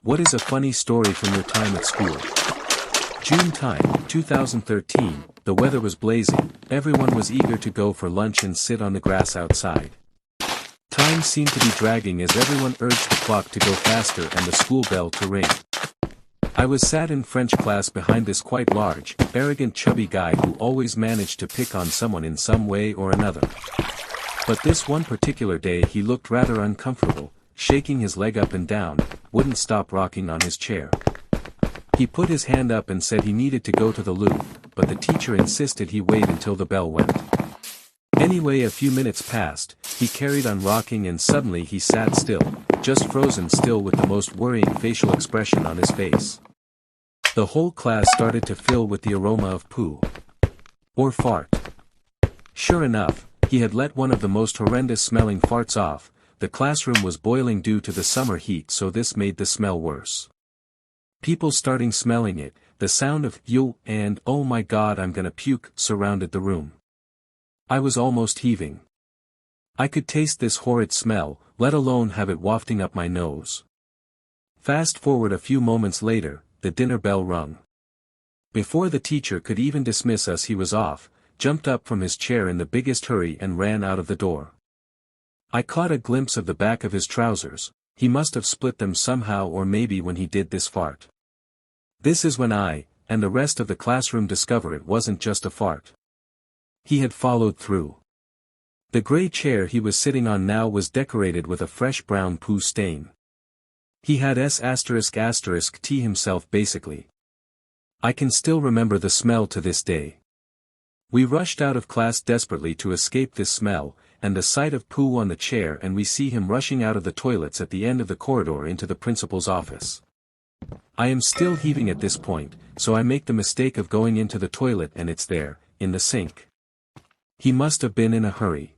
What is a funny story from your time at school? June time, 2013, the weather was blazing, everyone was eager to go for lunch and sit on the grass outside. Time seemed to be dragging as everyone urged the clock to go faster and the school bell to ring. I was sat in French class behind this quite large, arrogant chubby guy who always managed to pick on someone in some way or another. But this one particular day he looked rather uncomfortable, shaking his leg up and down, wouldn't stop rocking on his chair. He put his hand up and said he needed to go to the loo, but the teacher insisted he wait until the bell went. Anyway, a few minutes passed, he carried on rocking and suddenly he sat still, just frozen still with the most worrying facial expression on his face. The whole class started to fill with the aroma of poo. Or fart. Sure enough, he had let one of the most horrendous smelling farts off. The classroom was boiling due to the summer heat, so this made the smell worse. People starting smelling it, the sound of "yo" and "oh my god I'm gonna puke" surrounded the room. I was almost heaving. I could taste this horrid smell, let alone have it wafting up my nose. Fast forward a few moments later, the dinner bell rung. Before the teacher could even dismiss us he was off, jumped up from his chair in the biggest hurry and ran out of the door. I caught a glimpse of the back of his trousers. He must have split them somehow, or maybe when he did this fart. This is when I, and the rest of the classroom discover it wasn't just a fart. He had followed through. The gray chair he was sitting on now was decorated with a fresh brown poo stain. He had S***T himself basically. I can still remember the smell to this day. We rushed out of class desperately to escape this smell, and the sight of poo on the chair, and we see him rushing out of the toilets at the end of the corridor into the principal's office. I am still heaving at this point, so I make the mistake of going into the toilet and it's there, in the sink. He must have been in a hurry.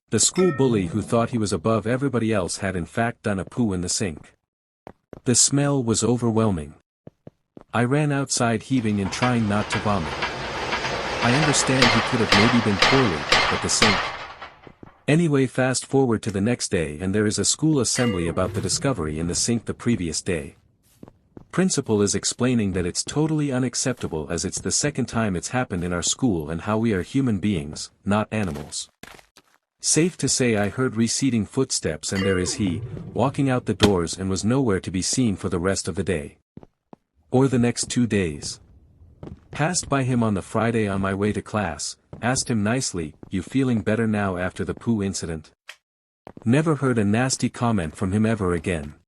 The school bully who thought he was above everybody else had in fact done a poo in the sink. The smell was overwhelming. I ran outside heaving and trying not to vomit. I understand he could have maybe been poorly, but the sink. Anyway, fast forward to the next day and there is a school assembly about the discovery in the sink the previous day. Principal is explaining that it's totally unacceptable as it's the second time it's happened in our school and how we are human beings, not animals. Safe to say I heard receding footsteps and there is he, walking out the doors and was nowhere to be seen for the rest of the day. Or the next 2 days. Passed by him on the Friday on my way to class, asked him nicely, "You feeling better now after the poo incident?" Never heard a nasty comment from him ever again.